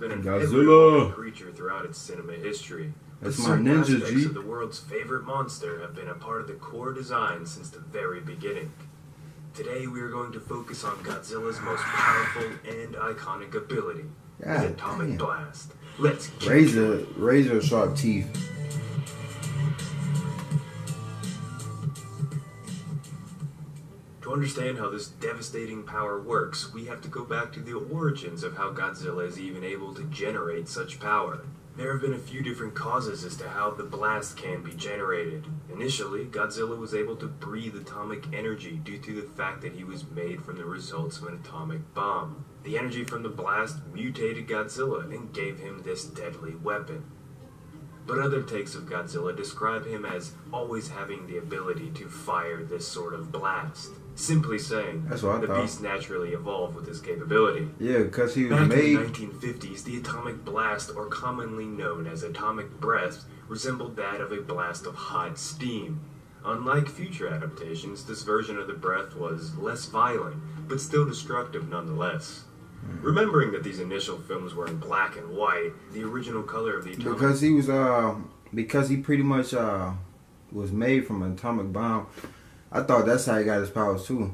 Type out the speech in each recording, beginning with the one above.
been an Godzilla ever-evolving creature throughout its cinema history. That's But my certain ninja, aspects G. of the world's favorite monster have been a part of the core design since the very beginning. Today we are going to focus on Godzilla's most powerful and iconic ability, his atomic blast. Let's get razor sharp teeth. To understand how this devastating power works, we have to go back to the origins of how Godzilla is even able to generate such power. There have been a few different causes as to how the blast can be generated. Initially, Godzilla was able to breathe atomic energy due to the fact that he was made from the results of an atomic bomb. The energy from the blast mutated Godzilla and gave him this deadly weapon. But other takes of Godzilla describe him as always having the ability to fire this sort of blast. Simply saying, the beast naturally evolved with this capability. Yeah, because he was Back made... in the 1950s, the atomic blast, or commonly known as atomic breath, resembled that of a blast of hot steam. Unlike future adaptations, this version of the breath was less violent, but still destructive nonetheless. Remembering that these initial films were in black and white, the original color of the atomic... Because he pretty much was made from an atomic bomb, I thought that's how he got his powers too.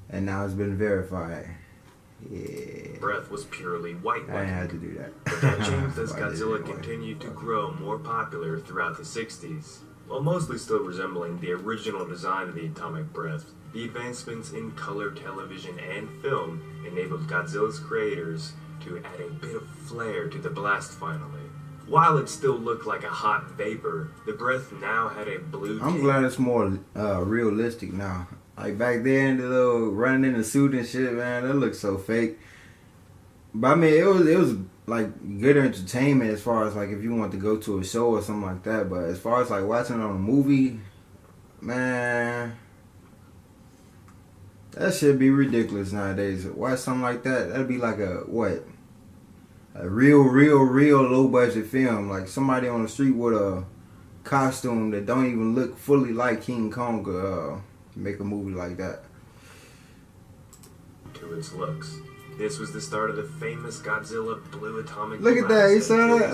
And now it's been verified. Yeah. Breath was purely white. I had to do that. But that changed as Godzilla continued to grow more popular throughout the 60s. While mostly still resembling the original design of the atomic breath, the advancements in color television and film enabled Godzilla's creators to add a bit of flair to the blast finally. While it still looked like a hot vapor, the breath now had a blue tint. I'm glad it's more realistic now. Like back then, the little running in the suit and shit, man, that looked so fake. But I mean, it was like good entertainment as far as like if you want to go to a show or something like that. But as far as like watching it on a movie, man, that should be ridiculous nowadays. Watch something like that, that'd be like a real low budget film. Like somebody on the street with a costume that don't even look fully like King Kong could make a movie like that. To its looks. This was the start of the famous Godzilla blue atomic Look at that, you saw that?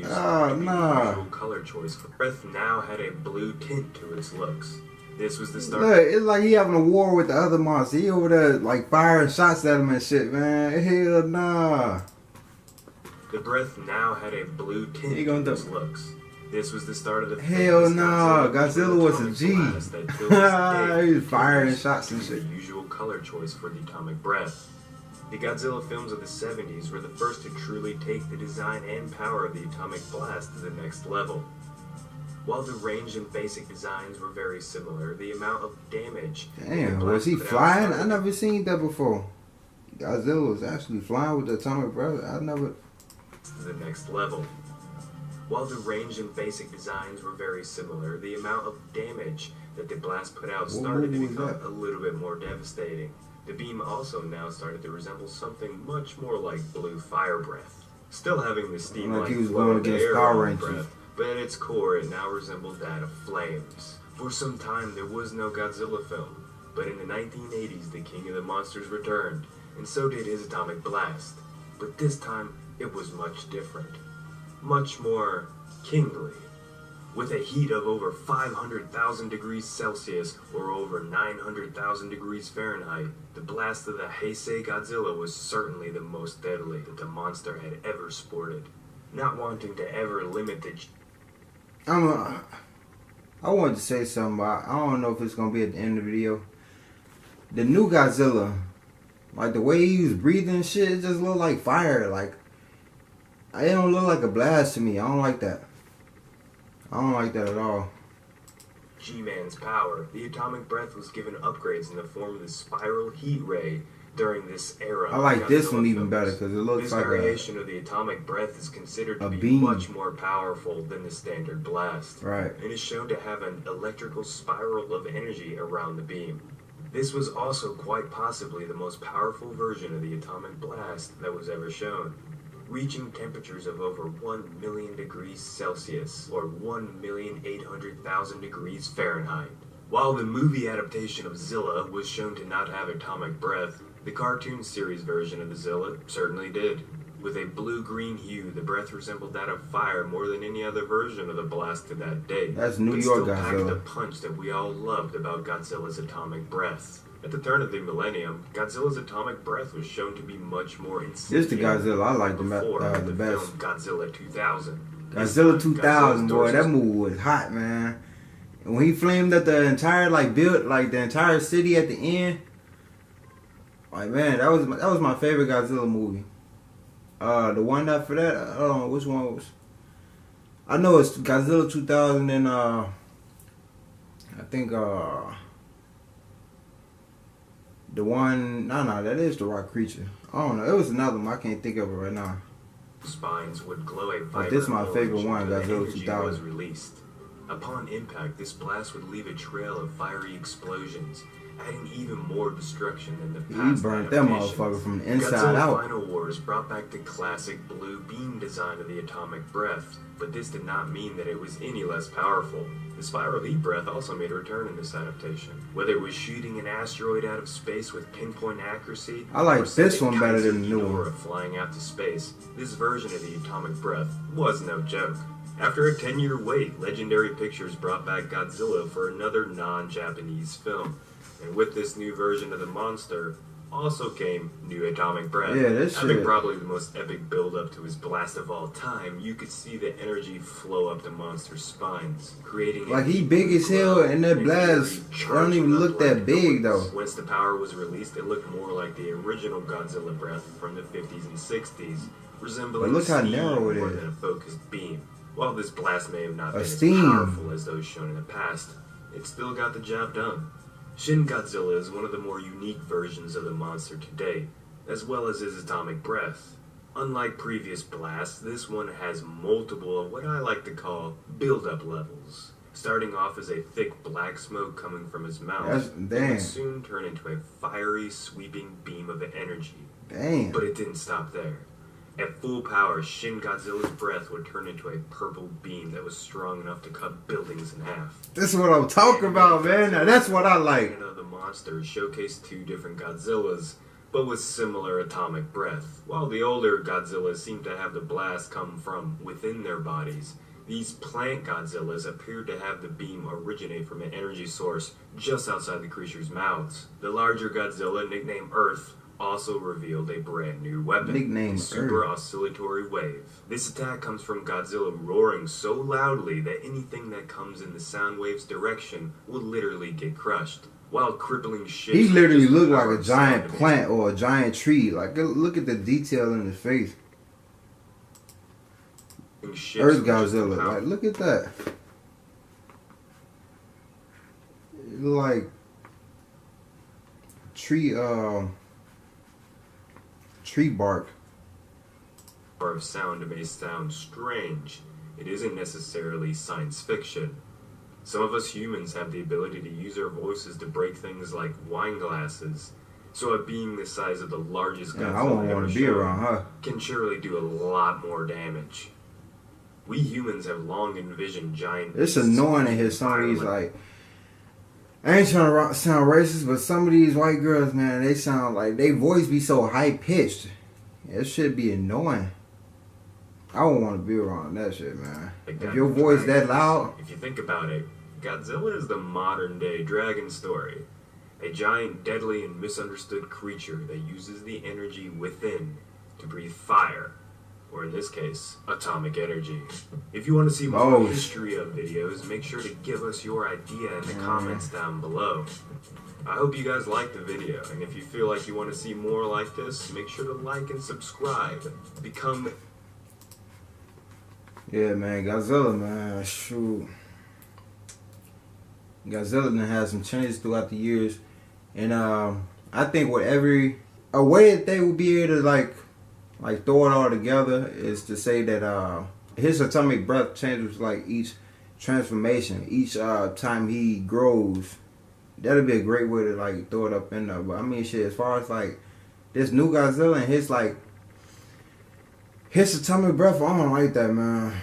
Oh, no. Color choice for breath now had a blue tint to its looks. This was the start. Look, it's like he having a war with the other monster. He over there like firing shots at him and shit, man. Hell nah. The breath now had a blue tint to its looks. This was the start of the hell no. Godzilla was a G. He was firing shots and shit. The usual color choice for the atomic breath. The Godzilla films of the 70s were the first to truly take the design and power of the atomic blast to the next level. While the range and basic designs were very similar, the amount of damage... Damn, was he flying? I never seen that before. Godzilla was actually flying with the atomic breath. I never... To the next level. While the range and basic designs were very similar, the amount of damage that the blast put out started to become a little bit more devastating. The beam also now started to resemble something much more like blue fire breath. Still having the steam-like flow of the air breath, but at its core it now resembled that of flames. For some time there was no Godzilla film, but in the 1980s the King of the Monsters returned, and so did his atomic blast. But this time it was much different. Much more kingly. With a heat of over 500,000 degrees Celsius or over 900,000 degrees Fahrenheit, the blast of the Heisei Godzilla was certainly the most deadly that the monster had ever sported. Not wanting to ever limit the... I wanted to say something, but I don't know if it's going to be at the end of the video. The new Godzilla, like the way he was breathing and shit, it just looked like fire. Like, it don't look like a blast to me. I don't like that. I don't like that at all. G-Man's power. The atomic breath was given upgrades in the form of the spiral heat ray during this era. I like this one even better because it looks like this variation of the atomic breath is considered to be much more powerful than the standard blast. Right. And is shown to have an electrical spiral of energy around the beam. This was also quite possibly the most powerful version of the atomic blast that was ever shown, reaching temperatures of over 1 million degrees Celsius or 1,800,000 degrees Fahrenheit. While the movie adaptation of Zilla was shown to not have atomic breath, The cartoon series version of the Zilla certainly did. With a blue-green hue, the breath resembled that of fire more than any other version of the blast to that day. That's New York Godzilla. Packed Godzilla. the punch that we all loved about Godzilla's atomic breath. At the turn of the millennium, Godzilla's atomic breath was shown to be much more insidious. This is the Godzilla I like the best. Film Godzilla 2000. Godzilla 2000, boy, that movie was hot, man. And when he flamed up the entire the entire city at the end, like man, that was my favorite Godzilla movie. The one after that, I don't know which one was. I know it's Godzilla 2000 and I think the one that is the Rock Creature. I don't know. It was another one. I can't think of it right now. Spines would glow a But this is my favorite one, Godzilla was 2000. released. Upon impact, this blast would leave a trail of fiery explosions, adding even more destruction than the past. He burnt that motherfucker from the inside Godzilla out. Final Wars brought back the classic blue beam design of the atomic breath, but this did not mean that it was any less powerful. The spiral heat breath also made a return in this adaptation. Whether it was shooting an asteroid out of space with pinpoint accuracy, I like or this sending one better than the new Ghidorah one. flying out to space, this version of the atomic breath was no joke. After a 10-year wait, Legendary Pictures brought back Godzilla for another non-Japanese film. And with this new version of the monster, also came new atomic breath. Yeah, this I think shit. probably the most epic build-up to his blast of all time. You could see the energy flow up the monster's spines, creating Like he big as hell, and that blast don't even look that big though. Once the power was released, it looked more like the original Godzilla breath from the 50s and 60s, resembling But look how steam narrow it more is. than a focused beam. While this blast may have not been as steam. powerful as those shown in the past, it still got the job done. Shin Godzilla is one of the more unique versions of the monster today, as well as his atomic breath. Unlike previous blasts, this one has multiple of what I like to call build-up levels. Starting off as a thick black smoke coming from his mouth, it damn. would soon turn into a fiery, sweeping beam of energy. Damn. But it didn't stop there. At full power, Shin Godzilla's breath would turn into a purple beam that was strong enough to cut buildings in half. This is what I'm talking about, man. Now, that's what I like. The monsters showcased two different Godzillas, but with similar atomic breath. While the older Godzillas seemed to have the blast come from within their bodies, these plant Godzillas appeared to have the beam originate from an energy source just outside the creature's mouths. The larger Godzilla, nicknamed Earth, also revealed a brand new weapon, Nicknamed the Super Earth. Oscillatory Wave. This attack comes from Godzilla roaring so loudly that anything that comes in the sound wave's direction will literally get crushed. While crippling ships, He literally just looked like power a giant sound plant or a giant tree. Like look at the detail in his face. ships Earth were just Godzilla. power- Like look at that. It look like tree bark. of sound may sound strange. It isn't necessarily science fiction. Some of us humans have the ability to use our voices to break things like wine glasses. So a being the size of the largest Yeah, I Godzilla wouldn't ever want to be shown around her. can surely do a lot more damage. We humans have long envisioned giant It's beasts annoying to hear some of these like. I ain't trying to sound racist, but some of these white girls, man, they sound like they voice be so high pitched. It should be annoying. I don't want to be around that shit, man. like If your voice that loud, If you think about it, Godzilla is the modern day dragon story. A giant, deadly, and misunderstood creature that uses the energy within to breathe fire, or in this case, atomic energy. If you want to see more Oh. history of videos, make sure to give us your idea in the comments down below. I hope you guys liked the video, and if you feel like you want to see more like this, make sure to like and subscribe. Become yeah, man, Godzilla, man, shoot. Godzilla done had some changes throughout the years, and I think a way that they would be able to like throw it all together is to say that his atomic breath changes like each transformation, each time he grows. That'd be a great way to like throw it up in there. But I mean, shit, as far as like this new Godzilla and his atomic breath, I don't like that, man.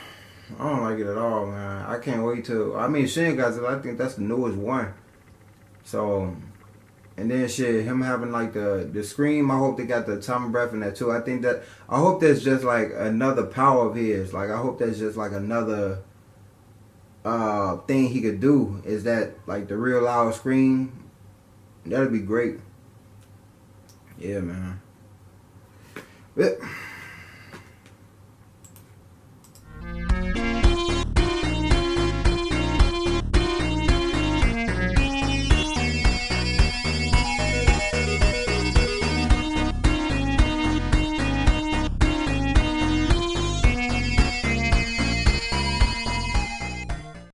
I don't like it at all, man. I can't wait till. I mean, Shin Godzilla, I think that's the newest one. So, and And then shit, him having like the scream, I hope they got the atomic breath in that too. I hope that's just like another power of his. Like I hope that's just like another thing he could do, is that like the real loud scream. That'd be great. Yeah, man. But